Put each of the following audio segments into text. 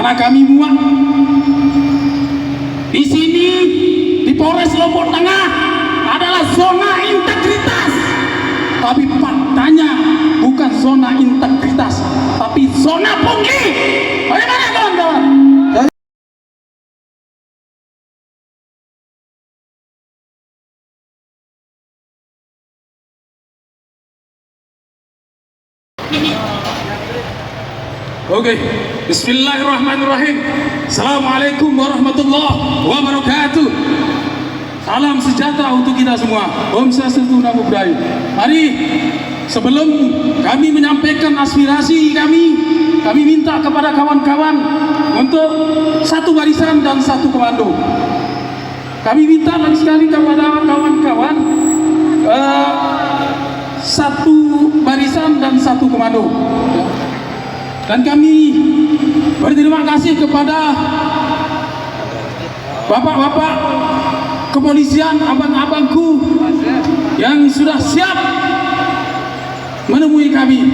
karena kami muak. Di sini di Polres Lombok Tengah adalah zona integritas, tapi faktanya bukan zona integritas, tapi zona pungli. Bagaimana kawan-kawan? Oke, bismillahirrahmanirrahim. Assalamualaikum warahmatullahi wabarakatuh. Salam sejahtera untuk kita semua. Om Swastiastu, Namo Buddhaya. Mari, sebelum kami menyampaikan aspirasi kami minta kepada kawan-kawan untuk satu barisan dan satu komando. Kami minta lagi sekali kepada kawan-kawan satu barisan dan satu komando. Dan kami berterima kasih kepada bapak-bapak kepolisian, abang-abangku yang sudah siap menemui kami.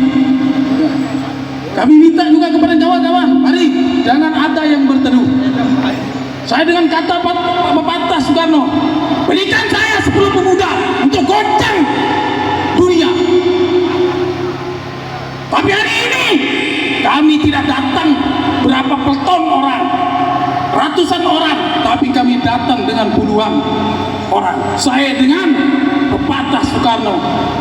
Kami minta juga kepada kawan-kawan, mari jangan ada yang berteduh. Saya dengan kata pepatah Soekarno, berikan saya 10 pemuda untuk goncang dunia. Tapi hari ini kami tidak datang berapa peleton orang, ratusan orang, tapi kami datang dengan puluhan orang. Saya dengan pepatah Soekarno,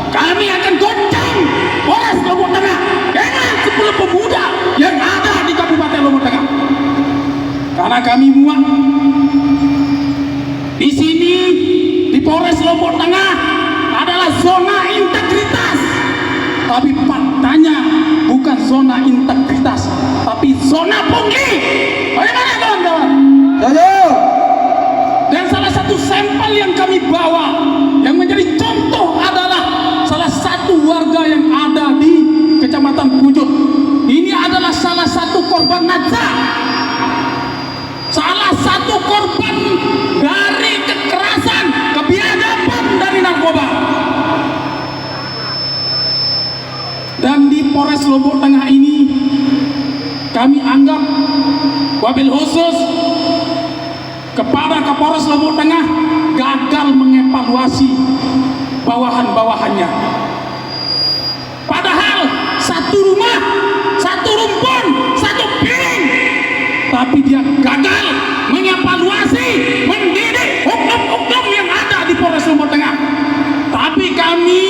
kami akan goncang Polres Lombok Tengah dengan 10 pemuda yang ada di Kabupaten Lombok Tengah. Karena kami muak. Di sini di Polres Lombok Tengah adalah zona integritas, tapi faktanya bukan zona integritas, tapi zona pungli. Bagaimana kawan-kawan? Dan salah satu sampel yang kami bawa yang menjadi contoh adalah salah satu warga yang ada di Kecamatan Pujut. Ini adalah salah satu korban nazar, salah satu korban dari kekerasan, kebiadaban dari narkoba. Dan di Polres Lombok Tengah ini kami anggap wabil khusus kepada Kapolres Lombok Tengah gagal mengevaluasi bawahan-bawahannya. Padahal satu rumah, satu rumpun, satu piring, tapi dia gagal mengevaluasi, mendidik hukum-hukum yang ada di Polres Lombok Tengah. Tapi kami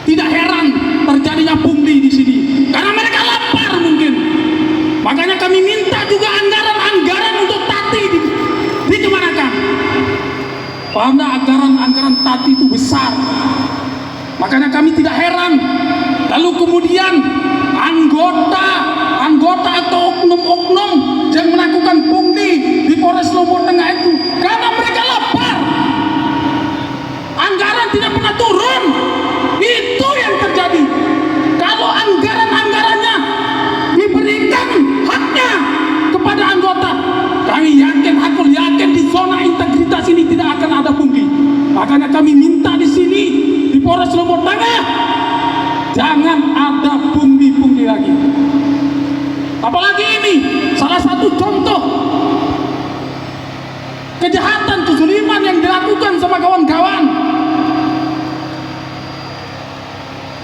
tidak heran terjadinya pungli di sini, karena mereka lapar mungkin. Makanya kami minta juga anggaran untuk tati dikemanakan. Karena anggaran tati itu besar. Makanya kami tidak heran. Lalu kemudian anggota atau oknum-oknum yang melakukan pungli di Polres Lombok Tengah itu karena mereka lapar. Anggaran tidak pernah turun. Itu yang terjadi. Kalau anggarannya diberikan haknya kepada anggota, kami yakin di zona integritas ini tidak akan ada pungli. Makanya kami minta di sini di Polres Lombok Tengah jangan ada pungli lagi. Apalagi ini salah satu contoh kejahatan, kezuliman yang dilakukan sama kawan-kawan.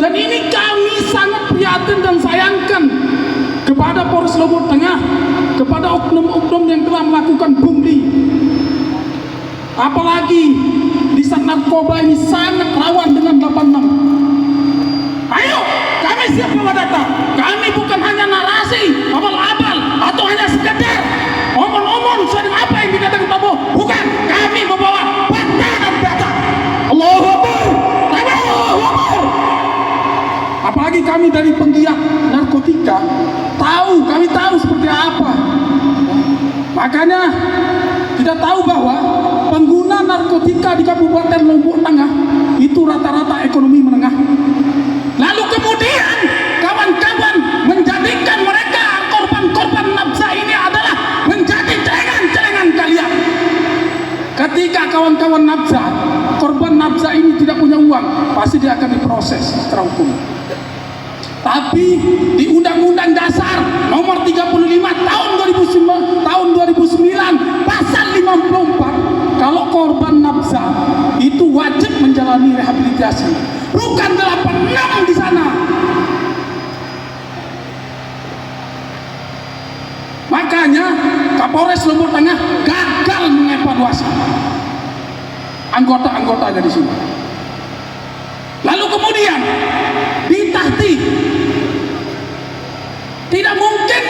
Dan ini kami sangat prihatin dan sayangkan kepada Polres Lombok Tengah, kepada oknum-oknum yang telah melakukan pungli. Apalagi di saat narkoba ini sangat rawan dengan 86. Ayo, kami siap bawa data. Kami bukan hanya narasi, abal-abal, atau hanya sekedar omong-omong sedang apa yang dikatakan Prabowo. Bukan, kami membawa fakta dan data. Allahu Akbar. Allahu Akbar. Apalagi kami dari penggiat narkotika, kami tahu seperti apa. Makanya kita tahu bahwa pengguna narkotika di Kabupaten Lombok Tengah itu rata-rata ekonomi menengah. Lalu kemudian kawan-kawan menjadikan mereka korban-korban nafsa ini adalah menjadi celengan-celengan kalian. Ketika kawan-kawan nafsa, korban nafsa ini tidak punya uang, pasti dia akan diproses secara hukum. Tapi di Undang-Undang Dasar nomor 35 tahun 2009 pasal 54, kalau korban nafsa itu wajib menjalani rehabilitasi, bukan 86 di sana. Makanya Kapolres Lombok Tengah gagal mengevaluasi anggota-anggotanya di sini. Lalu kemudian ditahti, tidak mungkin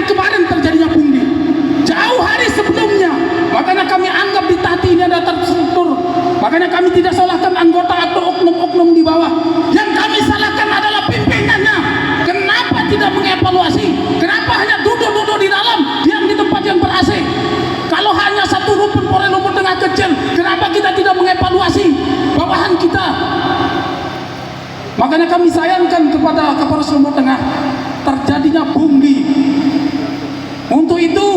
kemarin terjadinya pungli, jauh hari sebelumnya. Makanya kami anggap ditahti ini ada terstruktur. Makanya kami tidak salahkan anggota atau oknum-oknum di bawah. Yang kami salahkan adalah pimpinannya. Kenapa tidak mengevaluasi? Kenapa hanya duduk-duduk di dalam, diam di tempat yang ber-AC? Kalau hanya satu rumpun Polres Lombok Tengah kecil, kenapa kita tidak mengevaluasi bawahan kita? Makanya kami sayangkan kepada Kapolres Lombok Tengah terjadinya pungli. Untuk itu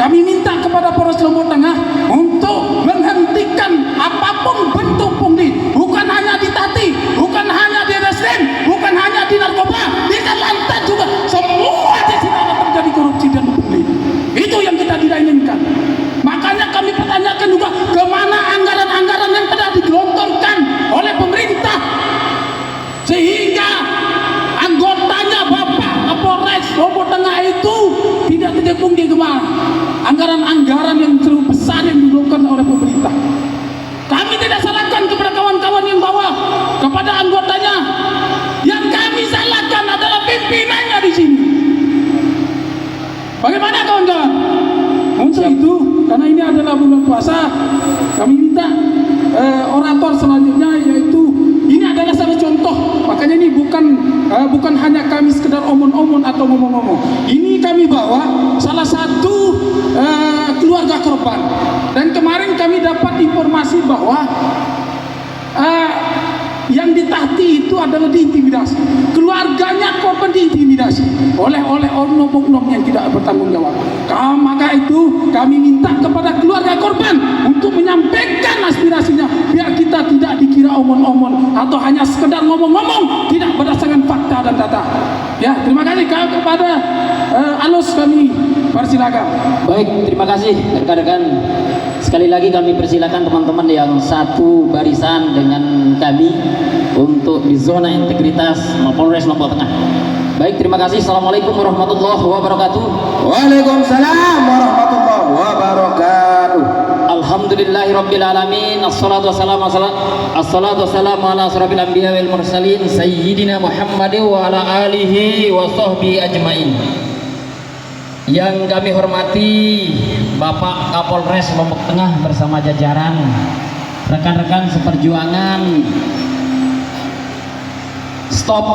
kami minta kepada Polres Lombok Tengah untuk menghentikan apapun bentuk pungli, bukan hanya di Tati, bukan hanya di Reskrim, bukan hanya di narkoba, di Lantas juga, semua di sini ada terjadi korupsi dan pungli. Itu yang kita tidak inginkan. Makanya kami pertanyakan juga, kemana anggaran-anggaran yang telah digelontorkan oleh pemerintah sehingga anggotanya Bapak Kapolres Lombok Tengah itu tidak terjebak di kemana? Anggaran-anggaran yang terlalu besar yang digelontorkan oleh pemerintah. Kami tidak salahkan kepada kawan-kawan yang bawah, kepada anggotanya. Yang kami salahkan adalah pimpinannya di sini. Bagaimana kawan-kawan? Untuk itu, karena ini adalah bulan puasa, kami minta orator selanjutnya, yaitu ini adalah salah contoh. Makanya ini bukan hanya kami sekedar omong-omong atau ngomong-ngomong. Ini kami bawa salah satu keluarga korban. Dan kemarin kami dapat informasi bahwa yang ditahti itu adalah diintimidasi. Keluarganya korban diintimidasi oleh oknum-oknum yang tidak bertanggung jawab. Maka itu kami minta kepada keluarga korban untuk menyampaikan aspirasinya, biar kita tidak dikira omong-omong atau hanya sekedar ngomong-ngomong tidak berdasarkan fakta dan data. Ya, terima kasih kepada Alus, kami persilakan. Baik, terima kasih rekan-rekan. Sekali lagi kami persilakan teman-teman yang satu barisan dengan kami untuk di zona integritas Mapolres Lombok Tengah. Baik, terima kasih. Assalamualaikum warahmatullahi wabarakatuh. Waalaikumsalam warahmatullahi wabarakatuh. Alhamdulillahirabbil alamin. Assalatu wassalamu ala asrofil anbiya wal mursalin sayyidina Muhammadin wa ala alihi wa sahbihi ajmain. Yang kami hormati Bapak Kapolres Lombok Tengah bersama jajaran, rekan-rekan seperjuangan stop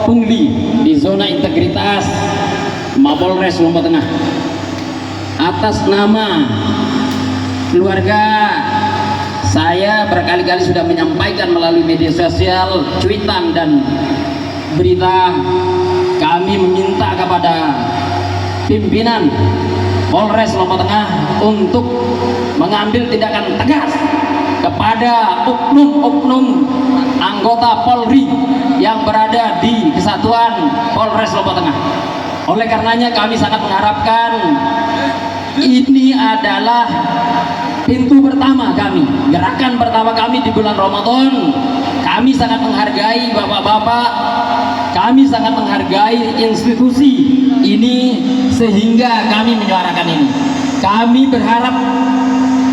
pungli di zona integritas Mapolres Lombok Tengah. Atas nama keluarga, saya berkali-kali sudah menyampaikan melalui media sosial, cuitan dan berita, kami meminta kepada pimpinan Polres Lombok Tengah untuk mengambil tindakan tegas kepada oknum-oknum anggota Polri yang berada di Kesatuan Polres Lombok Tengah. Oleh karenanya kami sangat mengharapkan, ini adalah pintu pertama kami, gerakan pertama kami di bulan Ramadan. Kami sangat menghargai bapak-bapak, kami sangat menghargai institusi ini sehingga kami menyuarakan ini. Kami berharap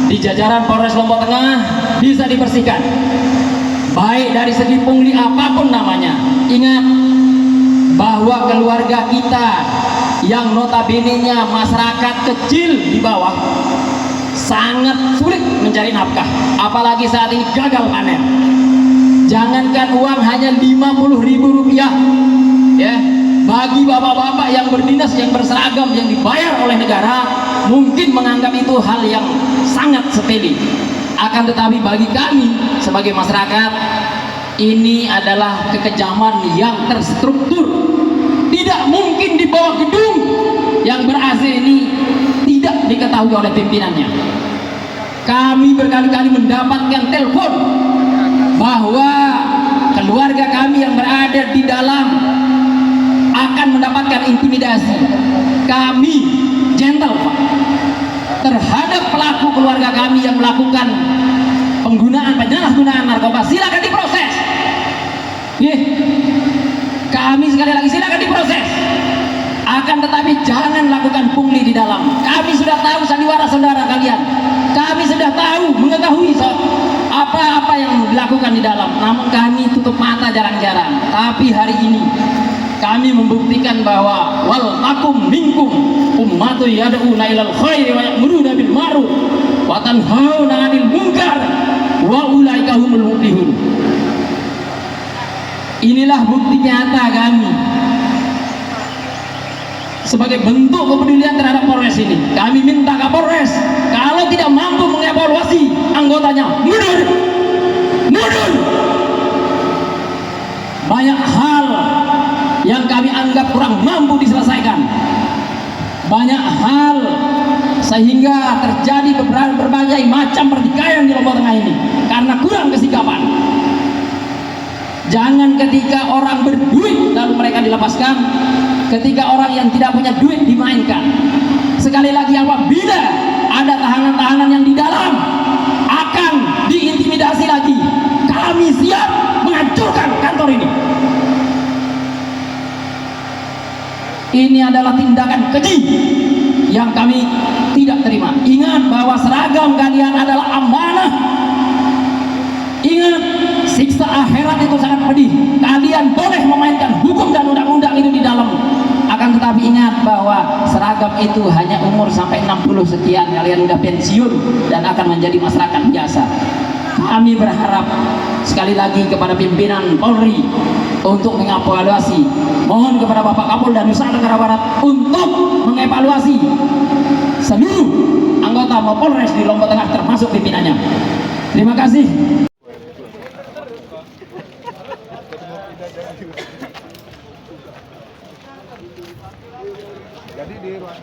di jajaran Polres Lombok Tengah bisa dibersihkan, baik dari segi pungli apapun namanya. Ingat bahwa keluarga kita yang notabene-nya masyarakat kecil di bawah sangat sulit mencari nafkah, apalagi saat ini gagal panen. Jangankan uang hanya Rp50.000 ya, bagi bapak-bapak yang berdinas, yang berseragam, yang dibayar oleh negara, mungkin menganggap itu hal yang sangat sepele. Akan tetapi bagi kami sebagai masyarakat, ini adalah kekejaman yang terstruktur. Tidak mungkin di bawah gedung yang ber-AC ini tidak diketahui oleh pimpinannya. Kami berkali-kali mendapatkan telepon bahwa keluarga kami yang berada di dalam akan mendapatkan intimidasi. Kami gentle, Pak, terhadap pelaku keluarga kami yang melakukan penyalahgunaan narkoba. Silakan diproses. Kami sekali lagi silakan diproses. Akan tetapi jangan lakukan pungli di dalam. Kami sudah tahu sandiwara saudara kalian. Kami sudah tahu, mengetahui apa-apa yang dilakukan di dalam. Namun kami tutup mata jarang-jarang. Tapi hari ini kami membuktikan bahwa wal takum minkum ummatu yad'una ilal khairi wa ya'muruna bil ma'ruf wa tanhauna 'anil munkar wa ulaika humul muflihun. Inilah bukti nyata kami sebagai bentuk kepedulian terhadap Polres ini. Kami minta Kapolres kalau tidak mampu mengevaluasi anggotanya, mundur. Banyak hal yang kami anggap kurang mampu diselesaikan, banyak hal sehingga terjadi berbagai macam pertikaian di Lombok Tengah ini karena kurang kesikapan. Jangan ketika orang berduit lalu mereka dilepaskan, ketika orang yang tidak punya duit dimainkan. Sekali lagi, apabila ada tahanan-tahanan yang di dalam akan diintimidasi lagi, kami siap menghancurkan kantor ini. Ini adalah tindakan keji yang kami tidak terima. Ingat bahwa seragam kalian adalah amanah. Ingat, siksa akhirat itu sangat pedih. Kalian boleh memainkan hukum dan undang-undang itu di dalam. Akan tetapi ingat bahwa seragam itu hanya umur sampai 60 sekian. Kalian udah pensiun dan akan menjadi masyarakat biasa. Kami berharap sekali lagi kepada pimpinan Polri untuk mengevaluasi. Mohon kepada Bapak Kapolda Nusa Tenggara Barat untuk mengevaluasi seluruh anggota Mapolres di Lombok Tengah termasuk pimpinannya. Terima kasih. Jadi di ruang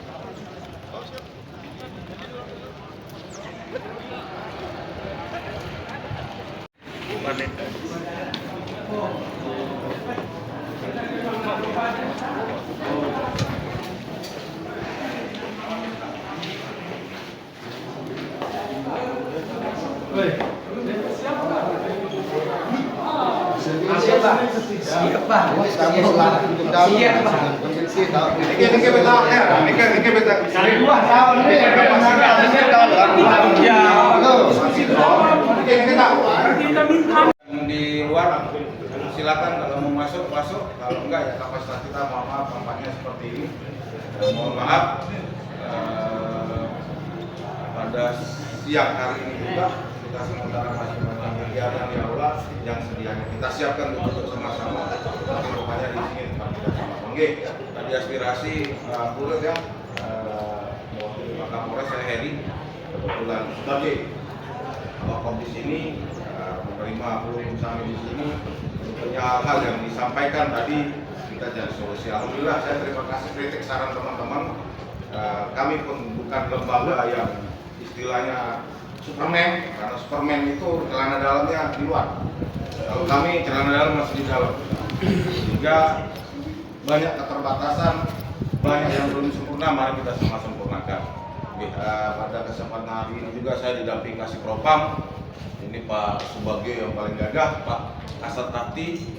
di luar silakan, kalau mau masuk, kalau enggak ya kapasitas kita mohon maaf tampaknya seperti ini. Mohon maaf pada siang hari ini juga kita sementara masih melakukan kegiatan di aula yang sedianya kita siapkan untuk sama-sama. Tapi rupanya di sini tempat kita sama. Oke, tadi aspirasi Polres ya, mewakili Pak Kapolres, saya Heri, kebetulan sebagai tokoh di sini menerima peluru kami di sini. Tentunya hal-hal yang disampaikan tadi kita cari solusi. Alhamdulillah, saya terima kasih kritik saran teman-teman. Kami pun bukan lembaga yang istilahnya Superman, karena Superman itu celana dalamnya di luar. Kalau kami celana dalam masih di dalam, sehingga banyak keterbatasan, banyak yang belum sempurna. Mari kita sama sempurnakan. Pada kesempatan hari ini juga saya didampingi Kasih Propam. Ini Pak Subagio yang paling gagah, Pak Kasat Takti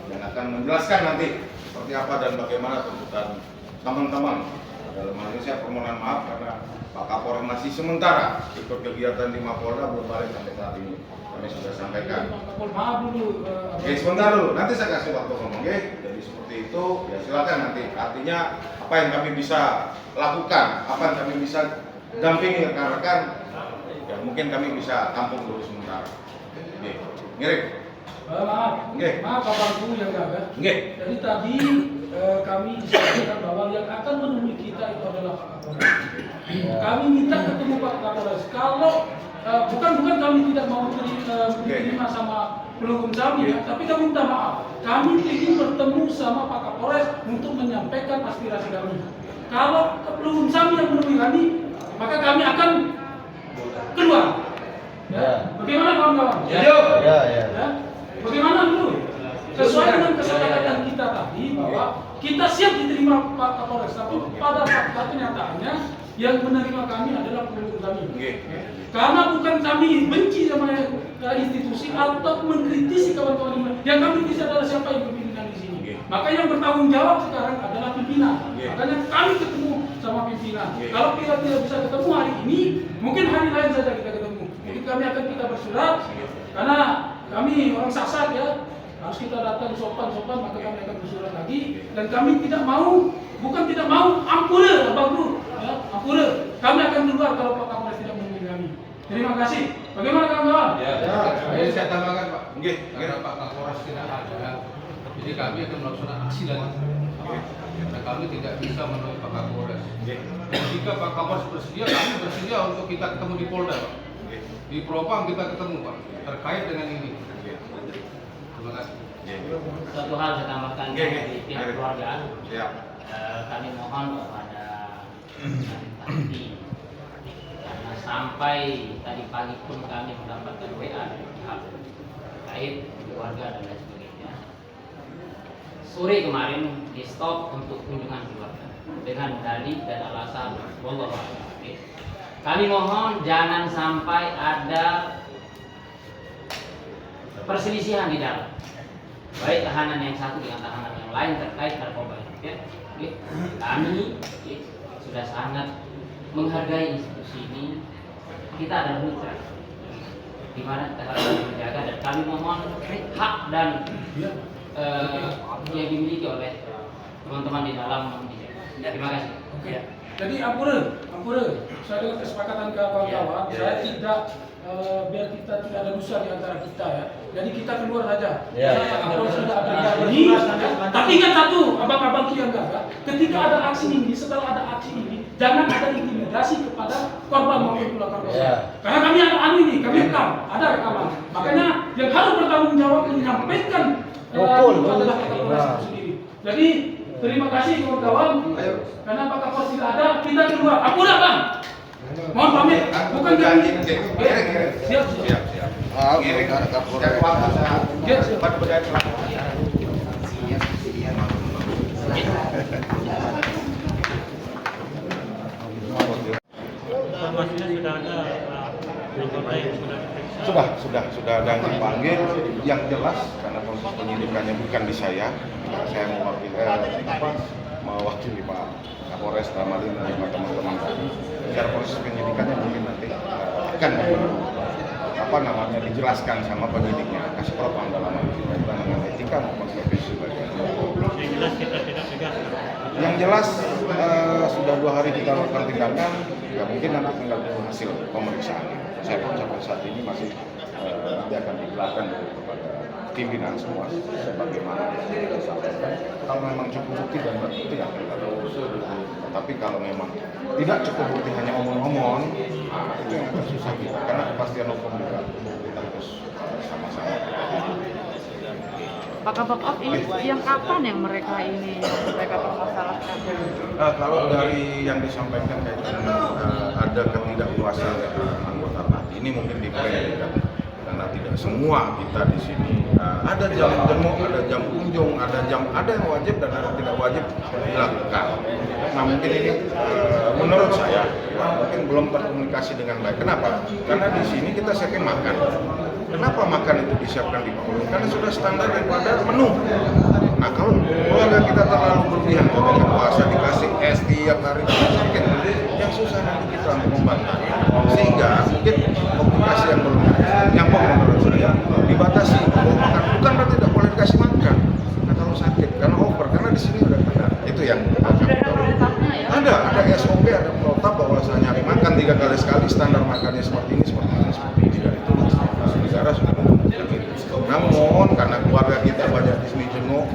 yang akan menjelaskan nanti seperti apa dan bagaimana tuntutan teman-teman. Dalam hal ini saya permohonan maaf karena Pak Kapolres masih sementara ikut kegiatan di Mapolda, belum balik sampai saat ini. Kami sudah sampaikan. Maaf dulu. Oke, sebentar dulu. Nanti saya kasih waktu ngomong. Oke, jadi seperti itu. Ya silakan nanti. Artinya apa yang kami bisa lakukan, apa yang kami bisa dampingi rekan-rekan, ya mungkin kami bisa tampung dulu sementara. Oke, ngirim. Maaf. Oke. Maaf Bapakku yang gagah. Oke. Jadi tadi kami disampaikan bahwa yang akan menemui kita itu adalah Pak Kapolres. Kami minta ketemu Pak Kapolres. Kalau bukan kami tidak mau diterima sama pelukung kami, ya, tapi kami minta maaf. Kami ingin bertemu sama Pak Kapolres untuk menyampaikan aspirasi kami. Kalau pelukung kami yang menemui kami, maka kami akan keluar. Ya. Bagaimana kawan-kawan? Ya. Ya. Bagaimana dulu? Sesuai dengan kesepakatan kita tadi bahwa kita siap diterima Pak Kapolres, tapi pada fakta kenyataannya yang menerima kami adalah pendukung kami. Karena bukan kami benci sama institusi atau mengkritisi kawan-kawan yang kami bisa adalah siapa yang berpimpinan di sini. Maka yang bertanggung jawab sekarang adalah pimpinan. Makanya kami ketemu sama pimpinan. Kalau kita tidak bisa ketemu hari ini, mungkin hari lain saja kita ketemu. Mungkin kami akan kita bersurat karena kami orang sasat ya. Harus kita datang sopan-sopan, maka kami akan bersurat lagi. Dan kami tidak mau, bukan tidak mau, ampure, Abang Bro, ya, ampure. Kami akan keluar kalau Pak Kapolres tidak memilih kami. Terima kasih. Bagaimana kawan-kawan? Ini saya tambahkan Pak. Karena Pak Kapolres tidak ada, jadi kami akan melaksanakan aksi lagi. Karena kami tidak bisa menolak Pak Kapolres. Jika Pak Kapolres bersedia, kami bersedia untuk kita ketemu di Polda, Pak. Di Propam kita ketemu, Pak, terkait dengan ini. Terima kasih. Suatu hal saya tambahkan dari pihak keluarga. Siap. Kami mohon kepada tadi karena sampai tadi pagi pun kami mendapatkan WA dari pihak terkait keluarga dan lain sebagainya. Sore kemarin di stop untuk kunjungan keluarga dengan dalih dan alasan wallahu a'lam. Kami mohon jangan sampai ada perselisihan di dalam, baik tahanan yang satu dengan tahanan yang lain terkait narkoba. Kami sudah sangat menghargai institusi ini. Kita adalah mitra, di mana kita harus menjaga, dan kami mohon hak dan yang dimiliki oleh teman-teman di dalam dijaga. Terima kasih. Oke. Jadi ampure, saya dengan kesepakatan kawan-kawan, saya tidak biar kita tidak ada dosa di antara kita ya. Jadi kita keluar saja. Kalau sudah ada ini, tapi ingat satu, abang-abang yang enggak, ketika ada aksi ini, setelah ada aksi ini, jangan ada intimidasi kepada korban maupun pelaku korban. Karena kami ada ini, kami ada rekaman. Makanya yang harus bertanggung jawab menyampaikan itu adalah Pak Kapolres itu sendiri. Jadi terima kasih kawan-kawan. Karena Pak Kapolres tidak ada, kita keluar. Aku udah bang. Mohon pamit. Bukan janji. Siap. Ngiring ke Kapolres. Informasinya sudah ada anggota yang sudah diperiksa. Sudah ada yang dipanggil. Yang jelas karena proses penyidikannya bukan di saya mewakili Pak Kapolres Ramadhan dan juga teman-teman tadi. Secara proses penyidikannya mungkin nanti akan dijelaskan sama penyidiknya, kasih propam dalam kaitan dengan etika maupun profesi bagian. Yang jelas kita tidak tegas. Yang jelas sudah 2 hari kita lakukan tindakan, ya mungkin nanti tinggal tunggu hasil pemeriksaan. Saya pun sampai saat ini masih nanti akan digelarkan kepada pimpinan semua sebagaimana yang disampaikan. Kalau memang cukup bukti dan berbukti yang kita terus. Tapi kalau memang tidak cukup bukti hanya omong-omong, itu yang agak susah kita. Karena kepastian hukum juga kita harus sama-sama. Pak Kapolres ini yang kapan yang mereka permasalahkan? Kalau dari yang disampaikan kaitan ada ketidakpuasan anggota tadi, ini mungkin diprediksi karena tidak semua kita di sini ada jam jenguk, ada jam kunjung, ada yang wajib dan ada yang tidak wajib dilakukan. Nah mungkin ini menurut saya mungkin belum terkomunikasi dengan baik. Kenapa? Karena di sini kita siapin makan. Kenapa makan itu disiapkan di bawah? Karena sudah standar daripada menu. Nah kalau keluarga kita terlalu berlebihan, contohnya puasa dikasih es tiap hari, mungkin yang susah nanti kita untuk membantu. Sehingga mungkin komunikasi yang belum nyambung menurut saya dibatasi. Kalau makan bukan berarti tidak boleh dikasih makan. Nah kalau sakit karena over, karena di sini udah benar. Itu yang ada SOP, ada protap bahwasanya makan 3 kali sekali, standar makannya seperti ini, seperti ini, seperti ini. Dan itu negara sudah menentukan. Namun karena keluarga kita banyak di sini jenguk,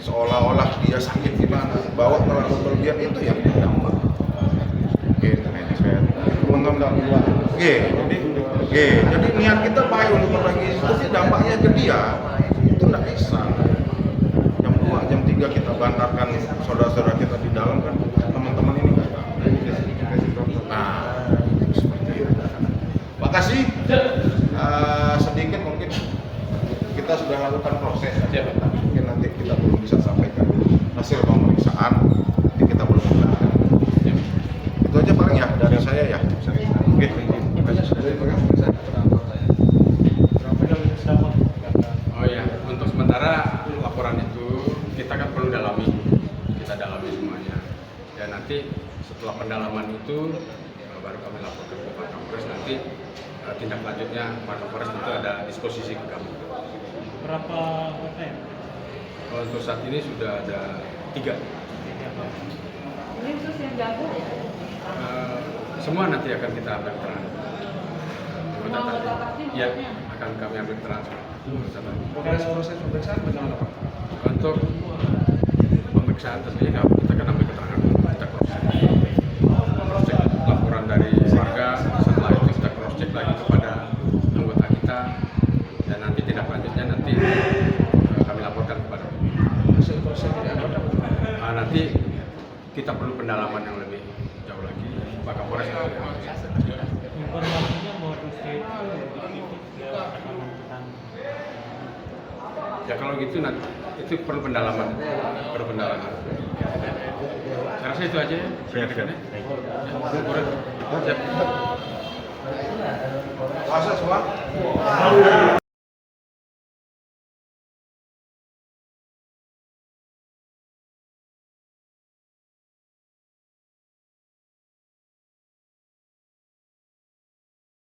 seolah-olah dia sakit gimana, bawa terlalu berlebihan, itu yang berdampak. Oke, ini saya teman-teman jadi niat kita baik untuk berbagi, tapi dampaknya ke dia itu tidak bisa. Jam 2, jam 3 kita bantarkan saudara-saudara kita di dalam kan, teman-teman ini nggak tahu. Nah, seperti itu. Makasih. Sedikit mungkin kita sudah lakukan proses. Mungkin nanti kita belum bisa sampaikan hasil pemeriksaan, nanti kita belum bisa. Itu aja paling ya dari saya ya. Oke. Oh ya, untuk sementara laporan itu kita kan perlu dalami, kita dalami semuanya. Dan nanti setelah pendalaman itu baru kami laporkan ke Pak Kapolres. Nanti tindak lanjutnya Pak Kapolres itu ada disposisi ke kami. Berapa ya? Untuk saat ini sudah ada 3. Ini khusus yang jago ya? Semua nanti akan kita ambil keterangan. Semua anggota fraksi Ya, maksudnya? akan kami ambil keterangan. Proses pemeriksaan bagaimana Pak? Untuk pemeriksaan tentunya kita akan ambil keterangan, kita cross check laporan dari warga. Setelah itu kita cross check lagi kepada anggota kita, dan nanti tindak lanjutnya nanti kami laporkan kepada Hasil proses tidak ada. nanti kita perlu pendalaman yang lebih jauh lagi. Pak Kapolres Informasinya modus itu ya kalau gitu nanti itu perlu pendalaman. Saya rasa itu aja ya. Siap. Puasa semua?